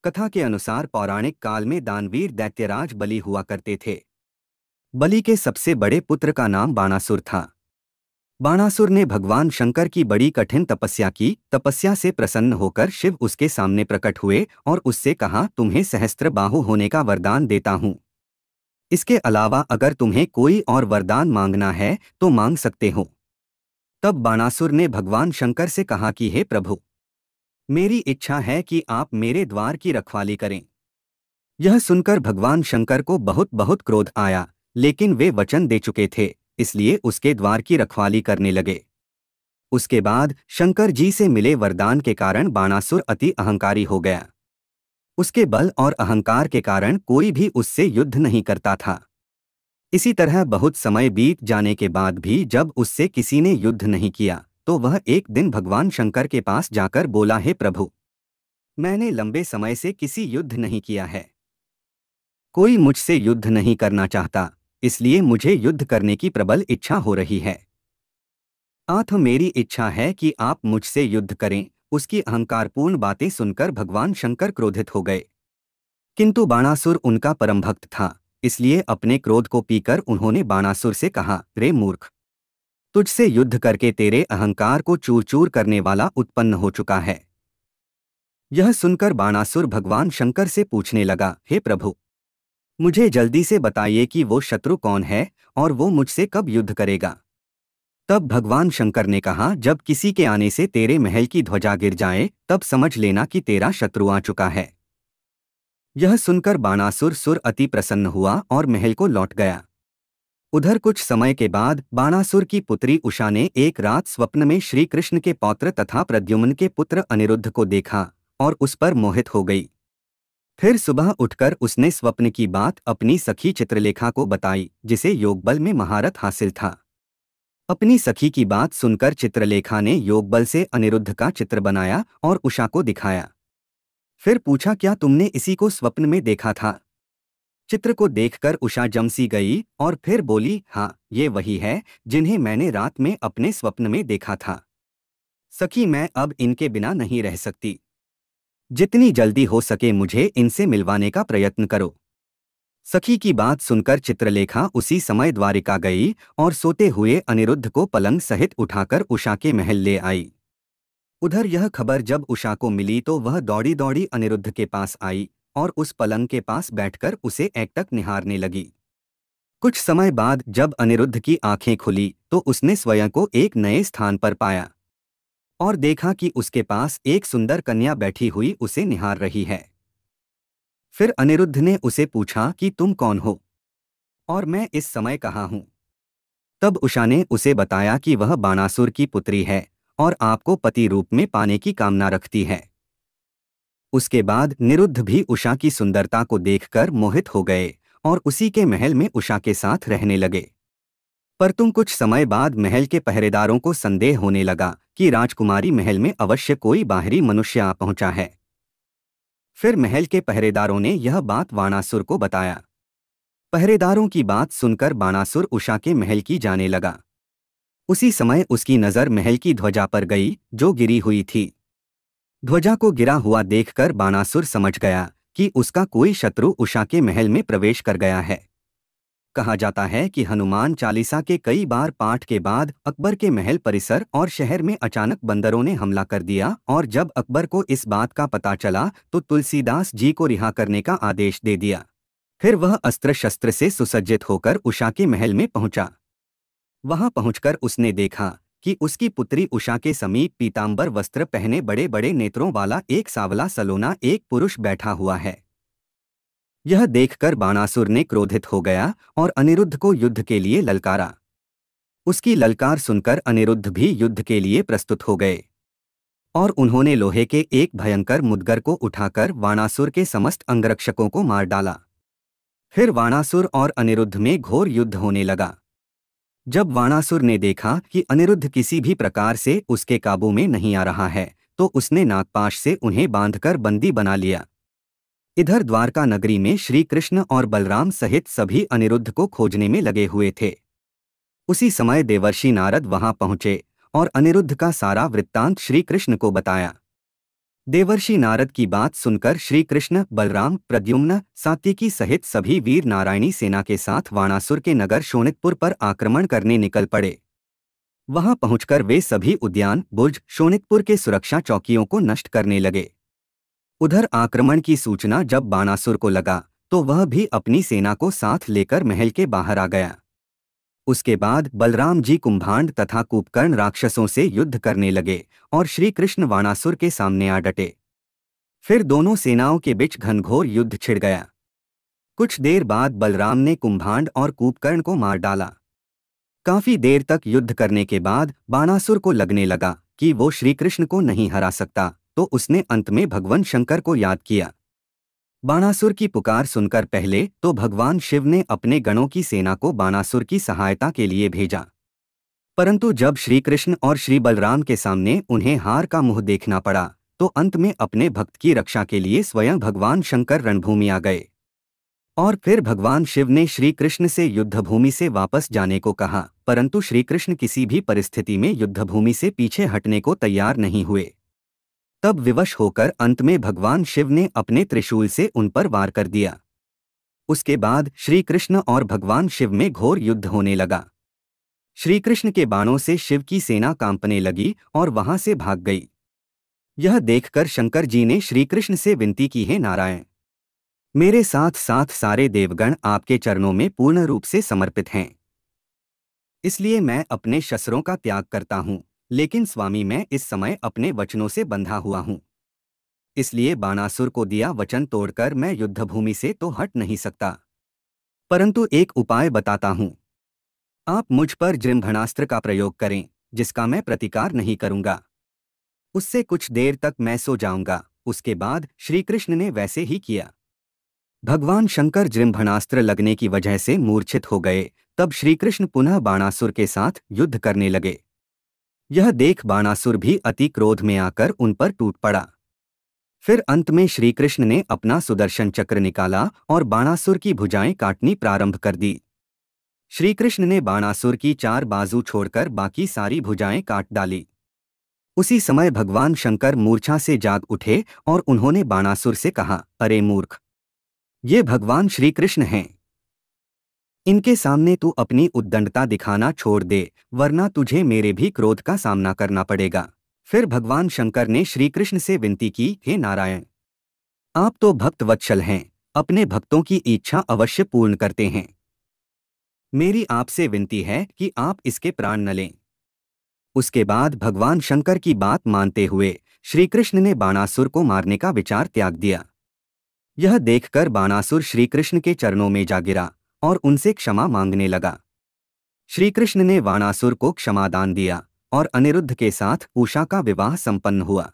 कथा के अनुसार पौराणिक काल में दानवीर दैत्यराज बलि हुआ करते थे। बलि के सबसे बड़े पुत्र का नाम बाणासुर था। बाणासुर ने भगवान शंकर की बड़ी कठिन तपस्या की। तपस्या से प्रसन्न होकर शिव उसके सामने प्रकट हुए और उससे कहा, तुम्हें सहस्त्र बाहु होने का वरदान देता हूँ। इसके अलावा अगर तुम्हें कोई और वरदान मांगना है तो मांग सकते हो। तब बाणासुर ने भगवान शंकर से कहा कि हे प्रभु, मेरी इच्छा है कि आप मेरे द्वार की रखवाली करें। यह सुनकर भगवान शंकर को बहुत बहुत क्रोध आया, लेकिन वे वचन दे चुके थे, इसलिए उसके द्वार की रखवाली करने लगे। उसके बाद शंकर जी से मिले वरदान के कारण बाणासुर अति अहंकारी हो गया। उसके बल और अहंकार के कारण कोई भी उससे युद्ध नहीं करता था। इसी तरह बहुत समय बीत जाने के बाद भी जब उससे किसी ने युद्ध नहीं किया तो वह एक दिन भगवान शंकर के पास जाकर बोला, हे प्रभु, मैंने लंबे समय से किसी युद्ध नहीं किया है। कोई मुझसे युद्ध नहीं करना चाहता, इसलिए मुझे युद्ध करने की प्रबल इच्छा हो रही है। अतः मेरी इच्छा है कि आप मुझसे युद्ध करें। उसकी अहंकारपूर्ण बातें सुनकर भगवान शंकर क्रोधित हो गए, किंतु बाणासुर उनका परम भक्त था, इसलिए अपने क्रोध को पीकर उन्होंने बाणासुर से कहा, रे मूर्ख, तुझसे युद्ध करके तेरे अहंकार को चूर चूर करने वाला उत्पन्न हो चुका है। यह सुनकर बाणासुर भगवान शंकर से पूछने लगा, हे प्रभु, मुझे जल्दी से बताइए कि वो शत्रु कौन है और वो मुझसे कब युद्ध करेगा। तब भगवान शंकर ने कहा, जब किसी के आने से तेरे महल की ध्वजा गिर जाए तब समझ लेना कि तेरा शत्रु आ चुका है। यह सुनकर बाणासुर अति प्रसन्न हुआ और महल को लौट गया। उधर कुछ समय के बाद बाणासुर की पुत्री उषा ने एक रात स्वप्न में श्री कृष्ण के पौत्र तथा प्रद्युम्न के पुत्र अनिरुद्ध को देखा और उस पर मोहित हो गई। फिर सुबह उठकर उसने स्वप्न की बात अपनी सखी चित्रलेखा को बताई, जिसे योगबल में महारत हासिल था। अपनी सखी की बात सुनकर चित्रलेखा ने योगबल से अनिरुद्ध का चित्र बनाया और उषा को दिखाया। फिर पूछा, क्या तुमने इसी को स्वप्न में देखा था? चित्र को देखकर उषा जमसी गई और फिर बोली, हाँ, ये वही है जिन्हें मैंने रात में अपने स्वप्न में देखा था। सखी, मैं अब इनके बिना नहीं रह सकती। जितनी जल्दी हो सके मुझे इनसे मिलवाने का प्रयत्न करो। सखी की बात सुनकर चित्रलेखा उसी समय द्वारिका गई और सोते हुए अनिरुद्ध को पलंग सहित उठाकर उषा के महल ले आई। उधर यह खबर जब उषा को मिली तो वह दौड़ी दौड़ी अनिरुद्ध के पास आई और उस पलंग के पास बैठकर उसे एकटक निहारने लगी। कुछ समय बाद जब अनिरुद्ध की आंखें खुली तो उसने स्वयं को एक नए स्थान पर पाया और देखा कि उसके पास एक सुंदर कन्या बैठी हुई उसे निहार रही है। फिर अनिरुद्ध ने उसे पूछा कि तुम कौन हो और मैं इस समय कहाँ हूँ। तब उषा ने उसे बताया कि वह बाणासुर की पुत्री है और आपको पति रूप में पाने की कामना रखती है। उसके बाद निरुद्ध भी उषा की सुंदरता को देखकर मोहित हो गए और उसी के महल में उषा के साथ रहने लगे। पर कुछ समय बाद महल के पहरेदारों को संदेह होने लगा कि राजकुमारी महल में अवश्य कोई बाहरी मनुष्य आ पहुंचा है। फिर महल के पहरेदारों ने यह बात बाणासुर को बताया। पहरेदारों की बात सुनकर बाणासुर उषा के महल की जाने लगा। उसी समय उसकी नज़र महल की ध्वजा पर गई जो गिरी हुई थी। ध्वजा को गिरा हुआ देखकर बाणासुर समझ गया कि उसका कोई शत्रु उषा के महल में प्रवेश कर गया है। कहा जाता है कि हनुमान चालीसा के कई बार पाठ के बाद अकबर के महल परिसर और शहर में अचानक बंदरों ने हमला कर दिया और जब अकबर को इस बात का पता चला तो तुलसीदास जी को रिहा करने का आदेश दे दिया। फिर वह अस्त्र शस्त्र से सुसज्जित होकर उषा के महल में पहुंचा। वहां पहुंचकर उसने देखा कि उसकी पुत्री उषा के समीप पीतांबर वस्त्र पहने बड़े बड़े नेत्रों वाला एक सावला सलोना एक पुरुष बैठा हुआ है। यह देखकर बाणासुर ने क्रोधित हो गया और अनिरुद्ध को युद्ध के लिए ललकारा। उसकी ललकार सुनकर अनिरुद्ध भी युद्ध के लिए प्रस्तुत हो गए और उन्होंने लोहे के एक भयंकर मुद्गर को उठाकर बाणासुर के समस्त अंगरक्षकों को मार डाला। फिर बाणासुर और अनिरुद्ध में घोर युद्ध होने लगा। जब बाणासुर ने देखा कि अनिरुद्ध किसी भी प्रकार से उसके काबू में नहीं आ रहा है तो उसने नागपाश से उन्हें बांधकर बंदी बना लिया। इधर द्वारका नगरी में श्री कृष्ण और बलराम सहित सभी अनिरुद्ध को खोजने में लगे हुए थे। उसी समय देवर्षि नारद वहां पहुंचे और अनिरुद्ध का सारा वृत्तांत श्री कृष्ण को बताया। देवर्षि नारद की बात सुनकर श्री कृष्ण, बलराम, प्रद्युम्न, सात्यकी सहित सभी वीर नारायणी सेना के साथ वाणासुर के नगर शोणितपुर पर आक्रमण करने निकल पड़े। वहां पहुंचकर वे सभी उद्यान, बुर्ज, शोणितपुर के सुरक्षा चौकियों को नष्ट करने लगे। उधर आक्रमण की सूचना जब बाणासुर को लगा तो वह भी अपनी सेना को साथ लेकर महल के बाहर आ गया। उसके बाद बलराम जी कुंभांड तथा कूपकर्ण राक्षसों से युद्ध करने लगे और श्री कृष्ण वाणासुर के सामने आ डटे। फिर दोनों सेनाओं के बीच घनघोर युद्ध छिड़ गया। कुछ देर बाद बलराम ने कुंभांड और कूपकर्ण को मार डाला। काफी देर तक युद्ध करने के बाद बाणासुर को लगने लगा कि वो श्री कृष्ण को नहीं हरा सकता, तो उसने अंत में भगवान शंकर को याद किया। बाणासुर की पुकार सुनकर पहले तो भगवान शिव ने अपने गणों की सेना को बाणासुर की सहायता के लिए भेजा, परंतु जब श्री कृष्ण और श्री बलराम के सामने उन्हें हार का मुंह देखना पड़ा तो अंत में अपने भक्त की रक्षा के लिए स्वयं भगवान शंकर रणभूमि आ गए। और फिर भगवान शिव ने श्री कृष्ण से युद्धभूमि से वापस जाने को कहा, परंतु श्री कृष्ण किसी भी परिस्थिति में युद्धभूमि से पीछे हटने को तैयार नहीं हुए। तब विवश होकर अंत में भगवान शिव ने अपने त्रिशूल से उन पर वार कर दिया। उसके बाद श्री कृष्ण और भगवान शिव में घोर युद्ध होने लगा। श्री कृष्ण के बाणों से शिव की सेना कांपने लगी और वहां से भाग गई। यह देखकर शंकर जी ने श्री कृष्ण से विनती की, हे नारायण, मेरे साथ साथ सारे देवगण आपके चरणों में पूर्ण रूप से समर्पित हैं, इसलिए मैं अपने शस्त्रों का त्याग करता हूं, लेकिन स्वामी मैं इस समय अपने वचनों से बंधा हुआ हूं, इसलिए बाणासुर को दिया वचन तोड़कर मैं युद्धभूमि से तो हट नहीं सकता, परंतु एक उपाय बताता हूं। आप मुझ पर जृंभणास्त्र का प्रयोग करें, जिसका मैं प्रतिकार नहीं करूंगा। उससे कुछ देर तक मैं सो जाऊंगा। उसके बाद श्री कृष्ण ने वैसे ही किया। भगवान शंकर जृंभणास्त्र लगने की वजह से मूर्छित हो गए। तब श्री कृष्ण पुनः बाणासुर के साथ युद्ध करने लगे। यह देख बाणासुर भी अति क्रोध में आकर उन पर टूट पड़ा। फिर अंत में श्री कृष्ण ने अपना सुदर्शन चक्र निकाला और बाणासुर की भुजाएं काटनी प्रारंभ कर दी। श्री कृष्ण ने बाणासुर की 4 बाजू छोड़कर बाकी सारी भुजाएं काट डाली। उसी समय भगवान शंकर मूर्छा से जाग उठे और उन्होंने बाणासुर से कहा, अरे मूर्ख, ये भगवान श्री कृष्ण हैं। इनके सामने तू अपनी उद्दंडता दिखाना छोड़ दे, वरना तुझे मेरे भी क्रोध का सामना करना पड़ेगा। फिर भगवान शंकर ने श्री कृष्ण से विनती की, हे नारायण, आप तो भक्त वत्सल हैं, अपने भक्तों की इच्छा अवश्य पूर्ण करते हैं। मेरी आपसे विनती है कि आप इसके प्राण न लें। उसके बाद भगवान शंकर की बात मानते हुए श्री कृष्ण ने बाणासुर को मारने का विचार त्याग दिया। यह देखकर बाणासुर श्री कृष्ण के चरणों में जा गिरा और उनसे क्षमा मांगने लगा। श्री कृष्ण ने बाणासुर को क्षमादान दिया और अनिरुद्ध के साथ उषा का विवाह संपन्न हुआ।